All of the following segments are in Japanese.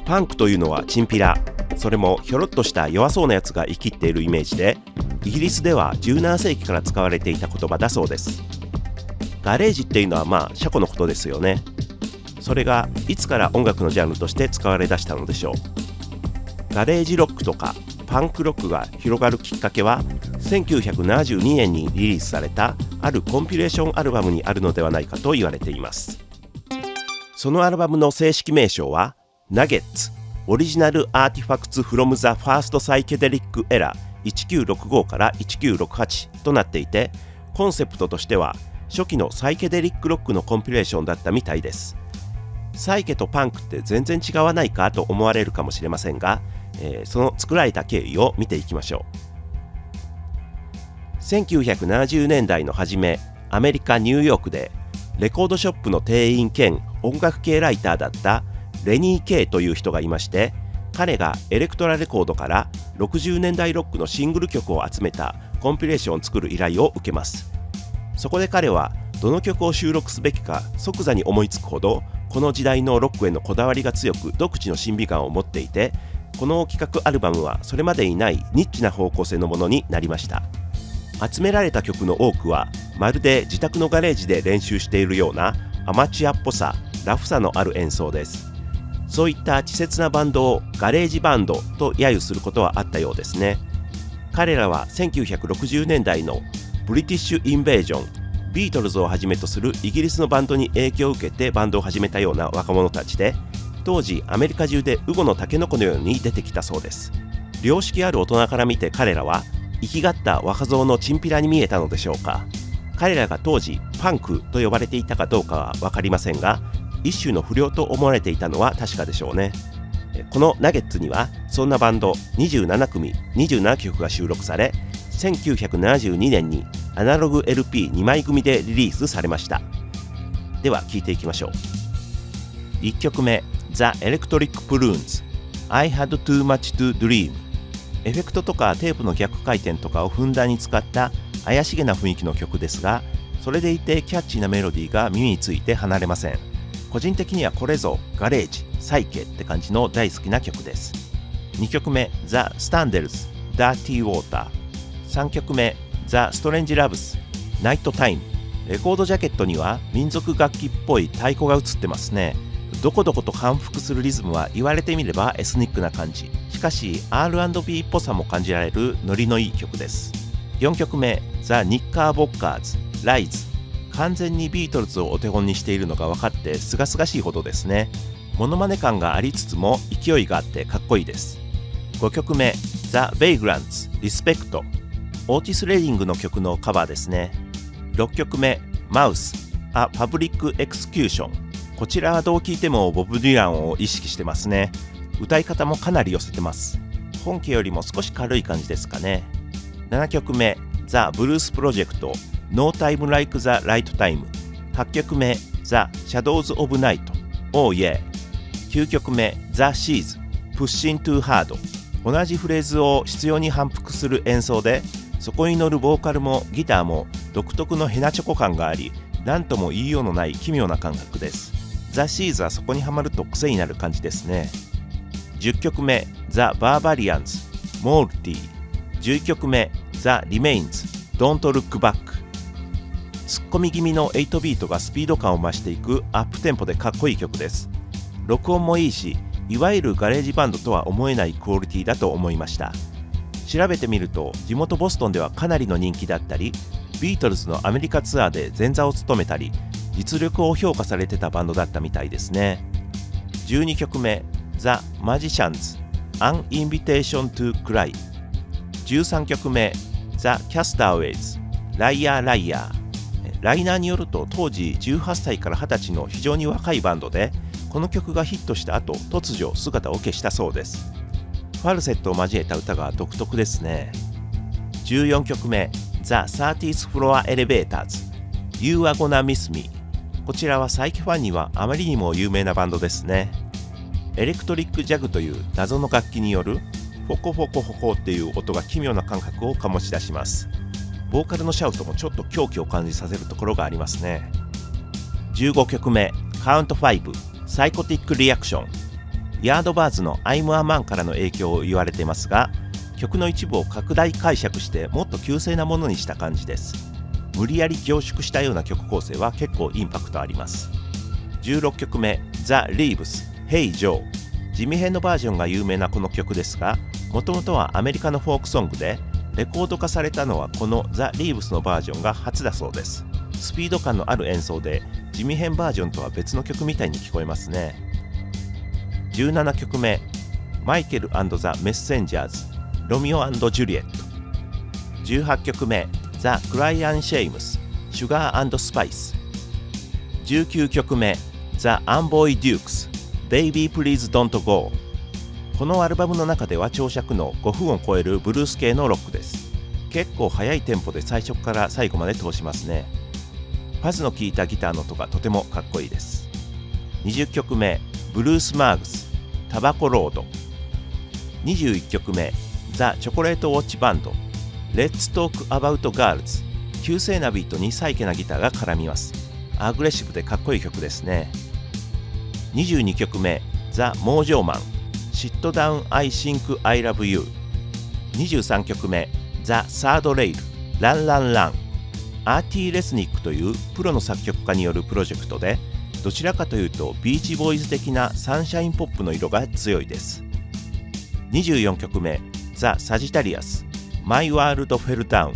パンクというのはチンピラ、それもひょろっとした弱そうなやつが生きっているイメージで、イギリスでは17世紀から使われていた言葉だそうです。ガレージっていうのは車庫のことですよね。それがいつから音楽のジャンルとして使われ出したのでしょう。ガレージロックとかパンクロックが広がるきっかけは1972年にリリースされたあるコンピレーションアルバムにあるのではないかと言われています。そのアルバムの正式名称はナゲッツオリジナルアーティファクツフロムザファーストサイケデリックエラー1965から1968となっていて、コンセプトとしては初期のサイケデリックロックのコンピレーションだったみたいです。サイケとパンクって全然違わないかと思われるかもしれませんが、その作られた経緯を見ていきましょう。1970年代の初め、アメリカ・ニューヨークでレコードショップの店員兼音楽系ライターだったレニー・ケイという人がいまして、彼がエレクトラレコードから60年代ロックのシングル曲を集めたコンピレーションを作る依頼を受けます。そこで彼はどの曲を収録すべきか即座に思いつくほど、この時代のロックへのこだわりが強く独自の審美眼を持っていて、この企画アルバムはそれまでにないニッチな方向性のものになりました。集められた曲の多くはまるで自宅のガレージで練習しているようなアマチュアっぽさ、ラフさのある演奏です。そういった稚拙なバンドをガレージバンドと揶揄することはあったようですね。彼らは1960年代のブリティッシュ・インベージョン、ビートルズをはじめとするイギリスのバンドに影響を受けてバンドを始めたような若者たちで、当時アメリカ中でウゴのタケノコのように出てきたそうです。良識ある大人から見て彼らは生きがった若造のチンピラに見えたのでしょうか。彼らが当時パンクと呼ばれていたかどうかは分かりませんが、一種の不良と思われていたのは確かでしょうね。このナゲッツにはそんなバンド27組27曲が収録され、1972年にアナログ LP2 枚組でリリースされました。では聴いていきましょう。1曲目 The Electric Balloons I Had Too Much to Dream。 エフェクトとかテープの逆回転とかをふんだんに使った怪しげな雰囲気の曲ですが、それでいてキャッチーなメロディーが耳について離れません。個人的にはこれぞガレージ、サイケって感じの大好きな曲です。2曲目 The Standells Dirty Water。 3曲目 The Strange Loves Night Time。 レコードジャケットには民族楽器っぽい太鼓が映ってますね。どこどこと反復するリズムは言われてみればエスニックな感じ。しかし R&B っぽさも感じられるノリのいい曲です。4曲目 The Knickerbockers Rise。 完全にビートルズをお手本にしているのが分かってすがすがしいほどですね。モノマネ感がありつつも勢いがあってかっこいいです。5曲目 The Vagrants Respect。 オーティス・レディングの曲のカバーですね。6曲目 Mouse A Public Execution。 こちらはどう聴いてもボブ・ディランを意識してますね。歌い方もかなり寄せてます。本家よりも少し軽い感じですかね。7曲目 The Blues Project No Time Like the Right Time。 8曲目 The Shadows of Night Oh Yeah。 9曲目 The Seas Pushing Too Hard。 同じフレーズを執拗に反復する演奏で、そこに乗るボーカルもギターも独特のヘナチョコ感があり、何とも言いようのない奇妙な感覚です。 The Seas はそこにはまると癖になる感じですね。10曲目 The Barbarians Moldy。 11曲目 The Remains Don't Look Back。ツッコミ気味の8ビートがスピード感を増していくアップテンポでかっこいい曲です。録音もいいし、いわゆるガレージバンドとは思えないクオリティだと思いました。調べてみると地元ボストンではかなりの人気だったり、ビートルズのアメリカツアーで前座を務めたり、実力を評価されてたバンドだったみたいですね。12曲目 The Magicians An Invitation to Cry。 13曲目 The Castaways Liar Liar。ライナーによると当時18歳から20歳の非常に若いバンドで、この曲がヒットした後突如姿を消したそうです。ファルセットを交えた歌が独特ですね。14曲目 The 30th Floor Elevators You Are Gonna Miss Me。 こちらはサイケファンにはあまりにも有名なバンドですね。エレクトリックジャグという謎の楽器によるフォコフォコフォコっていう音が奇妙な感覚を醸し出します。ボーカルのシャウトもちょっと狂気を感じさせるところがありますね。15曲目 Count 5 Psychotic Reaction。ヤードバーズの I'm a Man からの影響を言われていますが、曲の一部を拡大解釈してもっと急性なものにした感じです。無理やり凝縮したような曲構成は結構インパクトあります。16曲目 The Leaves Hey Joe。 ジミヘンのバージョンが有名なこの曲ですが、もともとはアメリカのフォークソングで、レコード化されたのはこの The Leaves のバージョンが初だそうです。スピード感のある演奏でジミヘンバージョンとは別の曲みたいに聞こえますね。17曲目マイケル&ザ・メッセンジャーズロミオ&ジュリエット。18曲目 The Cry and Shames シュガー&スパイス。19曲目 The Amboy Dukes Baby Please Don't Go。 このアルバムの中では長尺の5分を超えるブルース系のロックです。結構速いテンポで最初から最後まで通しますね。ファズの効いたギターの音がとてもかっこいいです。20曲目ブルース・マーグスタバコロード。21曲目ザ・チョコレート・ウォッチ・バンドレッツ・トーク・アバウト・ガールズ。急性なビートにサイケなギターが絡みます。アグレッシブでかっこいい曲ですね。22曲目ザ・モージョーマンシットダウン・アイ・シンク・アイ・ラブ・ユー。23曲目ザ・サード・レイルランランラン。アーティー・レスニックというプロの作曲家によるプロジェクトで、どちらかというとビーチボーイズ的なサンシャインポップの色が強いです。24曲目ザ・サジタリアスマイ・ワールド・フェルダウン。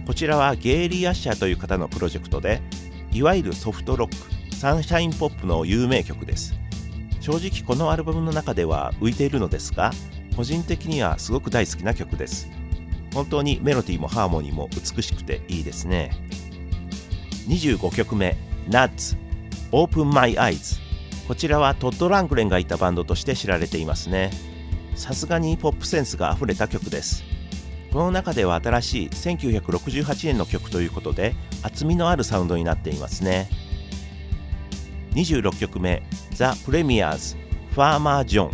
こちらはゲイリー・アッシャーという方のプロジェクトで、いわゆるソフトロックサンシャインポップの有名曲です。正直このアルバムの中では浮いているのですが、個人的にはすごく大好きな曲です。本当にメロディーもハーモニーも美しくていいですね。25曲目 Nuts Open My Eyes。 こちらはトッド・ラングレンがいたバンドとして知られていますね。さすがにポップセンスがあふれた曲です。この中では新しい1968年の曲ということで厚みのあるサウンドになっていますね。26曲目 The Premiers Farmer John。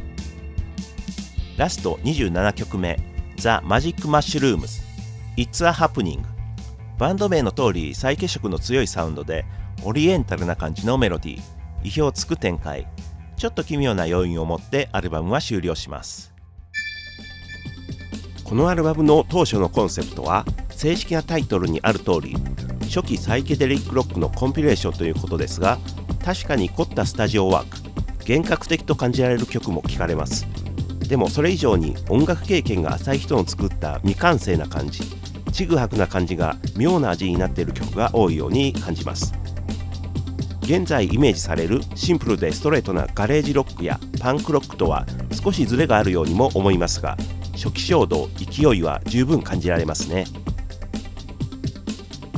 ラスト27曲目 The Magic Mushrooms It's a Happening。 バンド名の通り再結色の強いサウンドでオリエンタルな感じのメロディー、意表をつく展開、ちょっと奇妙な要因を持ってアルバムは終了します。このアルバムの当初のコンセプトは正式なタイトルにある通り初期サイケデリックロックのコンピレーションということですが、確かに凝ったスタジオワーク、幻覚的と感じられる曲も聞かれます。でもそれ以上に音楽経験が浅い人の作った未完成な感じ、ちぐはぐな感じが妙な味になっている曲が多いように感じます。現在イメージされるシンプルでストレートなガレージロックやパンクロックとは少しズレがあるようにも思いますが、初期衝動、勢いは十分感じられますね。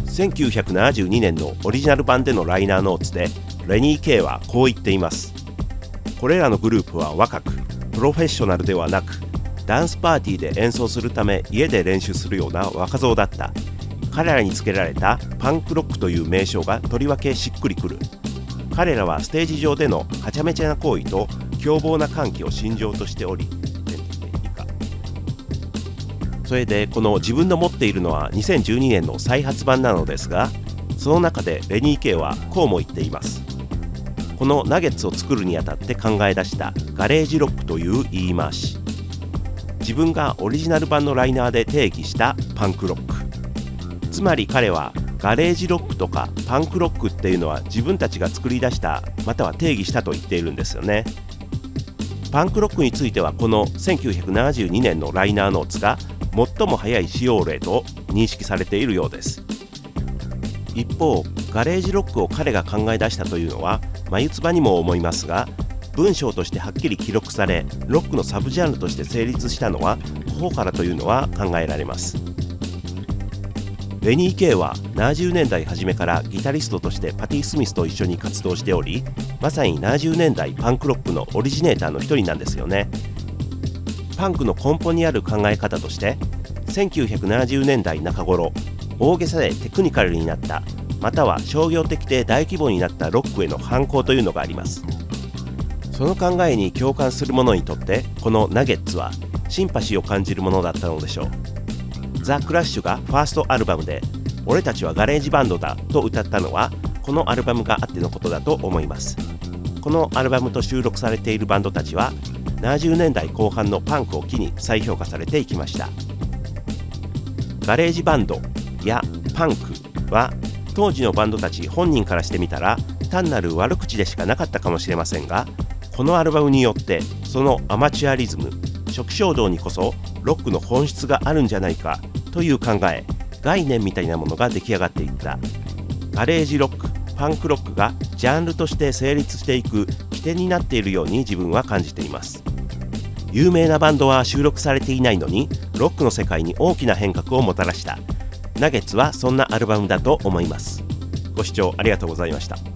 1972年のオリジナル版でのライナーノーツでレニー・ケイはこう言っています。これらのグループは若くプロフェッショナルではなく、ダンスパーティーで演奏するため家で練習するような若造だった。彼らにつけられたパンクロックという名称がとりわけしっくりくる。彼らはステージ上でのはちゃめちゃな行為と凶暴な歓喜を信条としており、それでこの自分の持っているのは2012年の再発版なのですが、その中でレニー・ケイはこうも言っています。このナゲッツを作るにあたって考え出したガレージロックという言い回し、自分がオリジナル版のライナーで定義したパンクロック、つまり彼はガレージロックとかパンクロックっていうのは自分たちが作り出したまたは定義したと言っているんですよね。パンクロックについてはこの1972年のライナーノーツが最も早い使用例と認識されているようです。一方ガレージロックを彼が考え出したというのは眉唾にも思いますが、文章としてはっきり記録されロックのサブジャンルとして成立したのはここからというのは考えられます。レニー・ケイは70年代初めからギタリストとしてパティ・スミスと一緒に活動しており、まさに70年代パンクロックのオリジネーターの一人なんですよね。パンクの根本にある考え方として1970年代中頃大げさでテクニカルになったまたは商業的で大規模になったロックへの反抗というのがあります。その考えに共感する者にとってこのナゲッツはシンパシーを感じるものだったのでしょう。ザ・クラッシュがファーストアルバムで俺たちはガレージバンドだと歌ったのはこのアルバムがあってのことだと思います。このアルバムと収録されているバンドたちは70年代後半のパンクを機に再評価されていきました。ガレージバンドやパンクは当時のバンドたち本人からしてみたら単なる悪口でしかなかったかもしれませんが、このアルバムによってそのアマチュアリズム、初期衝動にこそロックの本質があるんじゃないかという考え、概念みたいなものが出来上がっていった。ガレージロック、パンクロックがジャンルとして成立していく起点になっているように自分は感じています。有名なバンドは収録されていないのにロックの世界に大きな変革をもたらしたナゲッツはそんなアルバムだと思います。ご視聴ありがとうございました。